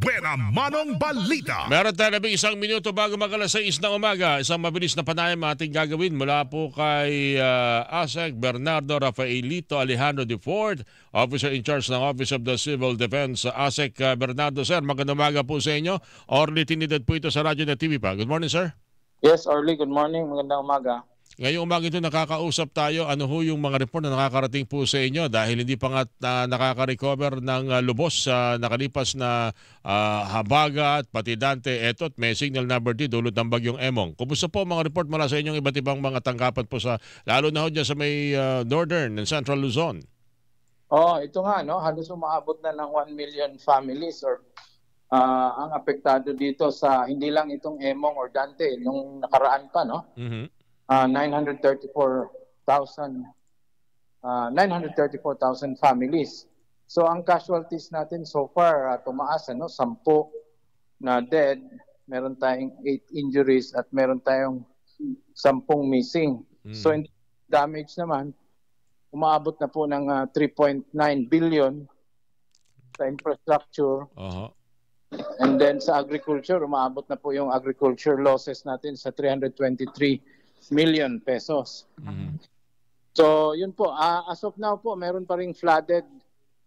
Pera Manong Balita. Meron tayo 1 minuto bago mag-alas 6 ng umaga. Isang mabilis na panayam ating gagawin mula po kay ASEC Bernardo Rafaelito Alejandro de Ford, Officer in Charge ng Office of the Civil Defense. ASEC Bernardo, sir, magandang umaga po sa inyo. Orly Trinidad po ito sa radyo na TV pa. Good morning, sir. Yes, Orly, good morning. Magandang umaga. Ngayong umaga ito nakakausap tayo. Ano ho yung mga report na nakakarating po sa inyo dahil hindi pa nga nakaka-recover ng lubos sa nakalipas na Habagat, pati Dante, Etot, may signal number D dulot ng bagyong Emong. Kumusta po mga report mula sa inyong iba't ibang mga tanggapan po sa lalo na ho dyan sa may Northern and Central Luzon? Ito nga, no, halos umaabot na ng 1 million families or ang apektado dito sa hindi lang itong Emong or Dante nung nakaraan pa, no? 934,000 families. So ang casualties natin so far tumaas, 10 na dead, meron tayong 8 injuries at meron tayong 10 missing. So in damage naman umaabot na po ng 3.9 billion sa infrastructure. And then sa agriculture, umaabot na po yung agriculture losses natin sa 323 million pesos. So yun po, as of now po meron pa ring flooded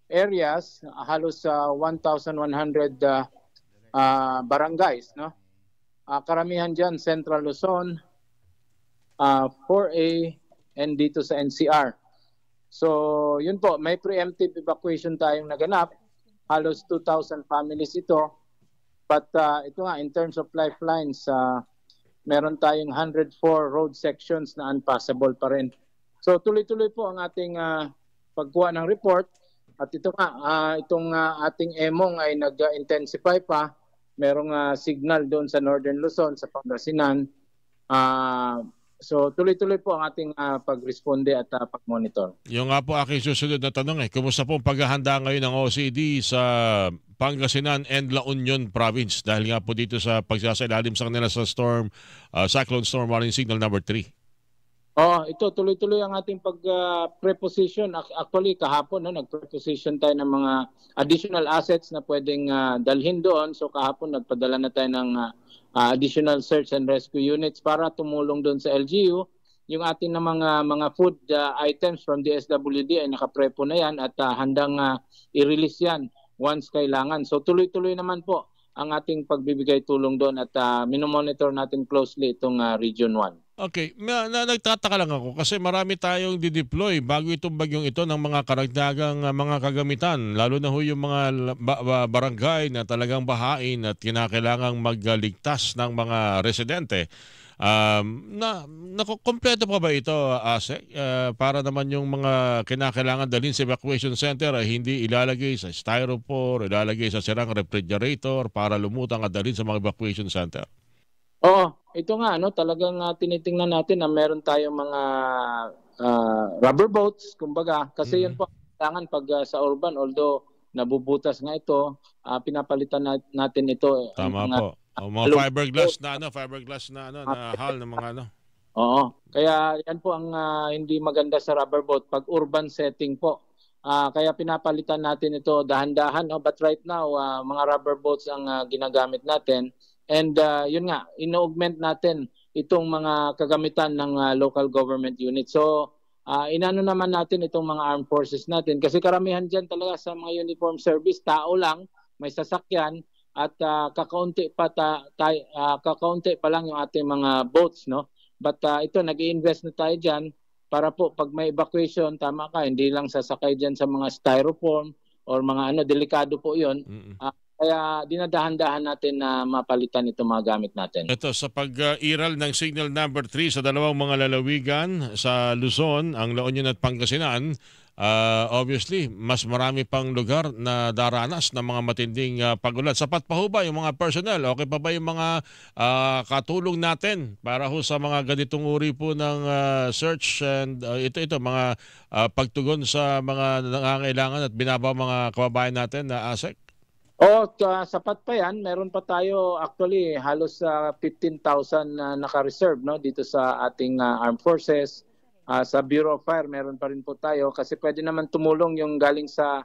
areas, halos 1,100 barangays, no? Karamihan diyan Central Luzon, 4A and dito sa NCR. So yun po, may preemptive evacuation tayong naganap, halos 2,000 families ito. But ito nga, in terms of lifelines, meron tayong 104 road sections na unpassable pa rin. So tuloy-tuloy po ang ating pagkuha ng report. At ito nga, itong ating Emong ay nag-intensify pa. Merong signal doon sa Northern Luzon, sa Pangasinan. So tuloy-tuloy po ang ating pag-responde at pag-monitor. Yung nga po aking susunod na tanong kumusta po ang paghahanda ngayon ng OCD sa Pangasinan and La Union Province dahil nga po dito sa pagsasailalim sa kanila sa cyclone storm warning signal number 3? Ito tuloy-tuloy ang ating pag-preposition. Actually kahapon nag-preposition tayo ng mga additional assets na pwedeng dalhin doon. So kahapon nagpadala na tayo ng additional search and rescue units para tumulong doon sa LGU. Yung ating na mga food items from DSWD ay nakaprepo na yan at handang i-release yan once kailangan. So tuloy-tuloy naman po ang ating pagbibigay tulong doon at minomonitor natin closely itong Region 1. Okay, nagtataka lang ako kasi marami tayong dideploy bago itong bagyong ito ng mga karagdagang mga kagamitan, lalo na ho yung mga barangay na talagang bahain at kinakailangang magligtas ng mga residente. Kompleto pa ba ito, ASEC? Para naman yung mga kinakailangan dalhin sa evacuation center ay hindi ilalagay sa styrofoam, ilalagay sa sirang refrigerator para lumutang at dalhin sa mga evacuation center? Ito nga, talagang tinitingnan natin na meron tayong mga rubber boats, kumbaga. Kasi yun po, kailangan pag sa urban, although nabubutas nga ito, pinapalitan natin ito. Tama po. Mga fiberglass na hull ng mga Kaya yan po ang hindi maganda sa rubber boat pag urban setting po. Kaya pinapalitan natin ito dahan-dahan. But right now, mga rubber boats ang ginagamit natin. And yun nga, ino-augment natin itong mga kagamitan ng local government unit. So, inano naman natin itong mga armed forces natin. Kasi karamihan dyan talaga sa mga uniform service, tao lang, may sasakyan, at kakaunti pa lang yung ating mga boats, no? But ito, nag-i-invest na tayo dyan para po pag may evacuation, tama ka, hindi lang sasakay dyan sa mga styrofoam or mga delikado po yun. Kaya dinadahan-dahan natin na mapalitan itong mga gamit natin. Ito, sa pag-iral ng signal number 3 sa dalawang mga lalawigan sa Luzon, ang La Union at Pangasinan, obviously, mas marami pang lugar na daranas ng mga matinding pagulan. Sapat pa ho ba yung mga personnel? Okay pa ba yung mga katulong natin para ho sa mga ganitong uri po ng search and mga pagtugon sa mga nangangailangan at binaba mga kababayan natin na ASEC? Sapat pa yan. Meron pa tayo actually halos 15,000 na naka-reserve dito sa ating armed forces. Sa Bureau of Fire meron pa rin po tayo kasi pwede naman tumulong yung galing sa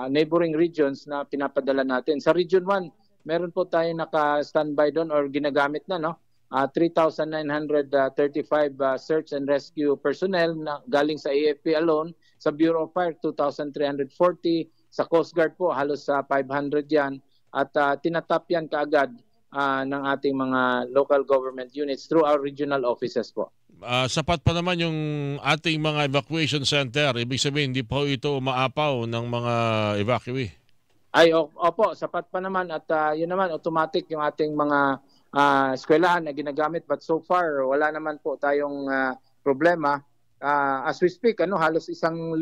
neighboring regions na pinapadala natin. Sa Region 1, meron po tayo naka-standby doon or ginagamit na, no? 3,935 search and rescue personnel na galing sa AFP alone. Sa Bureau of Fire, 2,340. Sa Coast Guard po, halos 500 yan. At tinatap yan kaagad ng ating mga local government units through our regional offices po. Sapat pa naman yung ating mga evacuation center. Ibig sabihin, hindi po ito umaapaw ng mga evacuee. Ay, opo, sapat pa naman. At yun naman, automatic yung ating mga eskwelahan na ginagamit. But so far, wala naman po tayong problema. As we speak, halos 1,000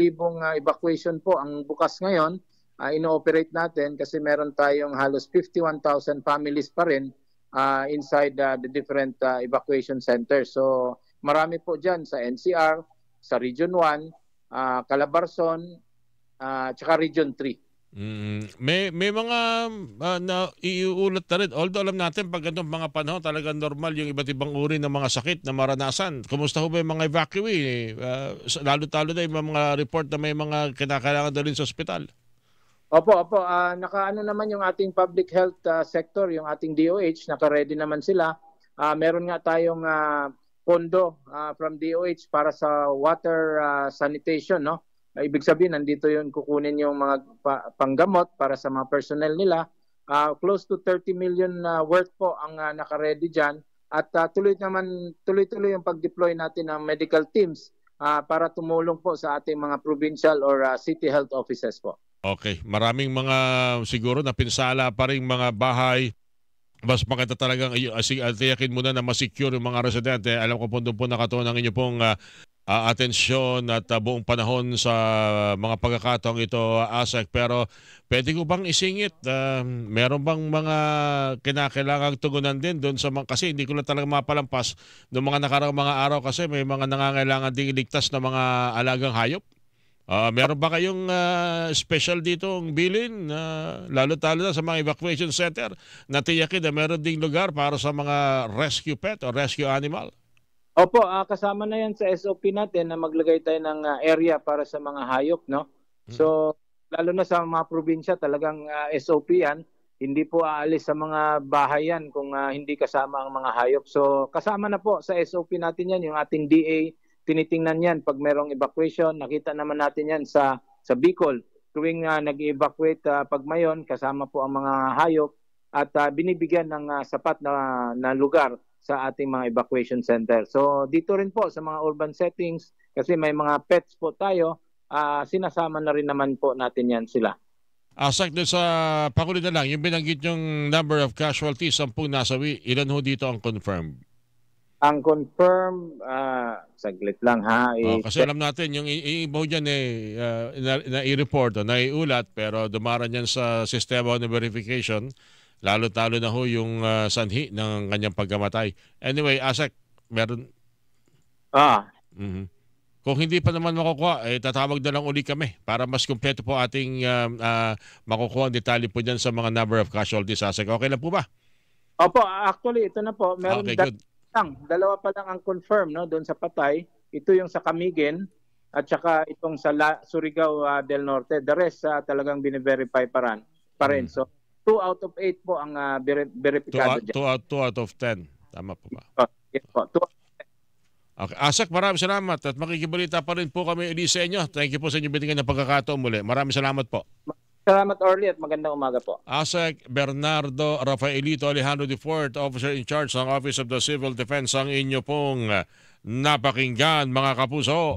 evacuation po ang bukas ngayon. Ino-operate natin kasi meron tayong halos 51,000 families pa rin inside the different evacuation centers. So marami po dyan sa NCR, sa Region 1, Calabarzon, tsaka Region 3. May mga na iuulat na rin. Although alam natin pag ganitong mga panahon talagang normal yung iba't ibang uri ng mga sakit na maranasan. Kumusta ho ba yung mga evacuee? Lalo-talo na yung mga report na may mga kinakailangan dalhin sa ospital. Opo. Nakaano naman yung ating public health sector, yung ating DOH, naka-ready naman sila. Meron nga tayong pondo from DOH para sa water sanitation, no? Ibig sabihin, nandito yun kukunin yung mga panggamot para sa mga personnel nila. Close to 30 million worth po ang naka-ready dyan. At tuloy-tuloy yung pag-deploy natin ng medical teams para tumulong po sa ating mga provincial or city health offices po. Okay. Maraming mga siguro na pinsala pa rin mga bahay. Mas maganda talagang tiyakin muna na masecure yung mga residente. Alam ko po doon po nakatuon ang inyo pong atensyon at buong panahon sa mga pagkakataong ito, ASEC. Pero pwede ko bang isingit? Meron bang mga kinakailangang tugunan din doon sa mga, kasi hindi ko na talaga mapalampas noong mga nakarang mga araw kasi may mga nangangailangan ding iligtas na mga alagang hayop. Meron ba kayong special ditong bilin, lalo-talo na sa mga evacuation center, na tiyakin na meron ding lugar para sa mga rescue pet o rescue animal? Opo, kasama na yan sa SOP natin na maglagay tayo ng area para sa mga hayop, no? So, lalo na sa mga probinsya, talagang SOP yan. Hindi po aalis sa mga bahay yan kung hindi kasama ang mga hayop. So, kasama na po sa SOP natin yan, yung ating DA, tinitingnan yan pag merong evacuation. Nakita naman natin yan sa Bicol. Tuwing nag-evacuate pag mayon, kasama po ang mga hayop at binibigyan ng sapat na lugar sa ating mga evacuation center. So dito rin po sa mga urban settings, kasi may mga pets po tayo, sinasama na rin naman po natin yan sila. Asak doon sa pakuli na lang, yung binanggit yung number of casualties, 10 nasawi, ilan ho dito ang confirmed? Ang confirm, saglit lang ha. Kasi alam natin, yung iba dyan na-i-report o na-iulat, pero dumaran yan sa sistema ng verification, lalo-talo na ho yung sanhi ng kanyang pagkamatay. Anyway, Asek, meron... Kung hindi pa naman makukuha, tatawag na lang uli kami para mas kumpleto po ating makukuha ang detalye po dyan sa mga number of casualties, Asek. Okay lang po ba? Opo, actually, ito na po. Meron okay, good. Dalawa pa lang ang confirm, no, doon sa patay. Ito yung sa Camiguin at saka itong sa Surigao del Norte. The rest talagang bine-verify pa rin. So 2 out of 8 po ang verifikado dyan. 2 out of 10. Tama po ba? Yes po. 2 out of 10. Okay. Asak, maraming salamat at makikibalita pa rin po kami uli sa inyo. Thank you po sa inyo binigyan ng pagkakataon muli. Maraming salamat po. Salamat, Orly, at magandang umaga po. ASEC Bernardo Rafaelito Alejandro IV, Officer in Charge ng Office of the Civil Defense, ang inyo pong napakinggan, mga kapuso.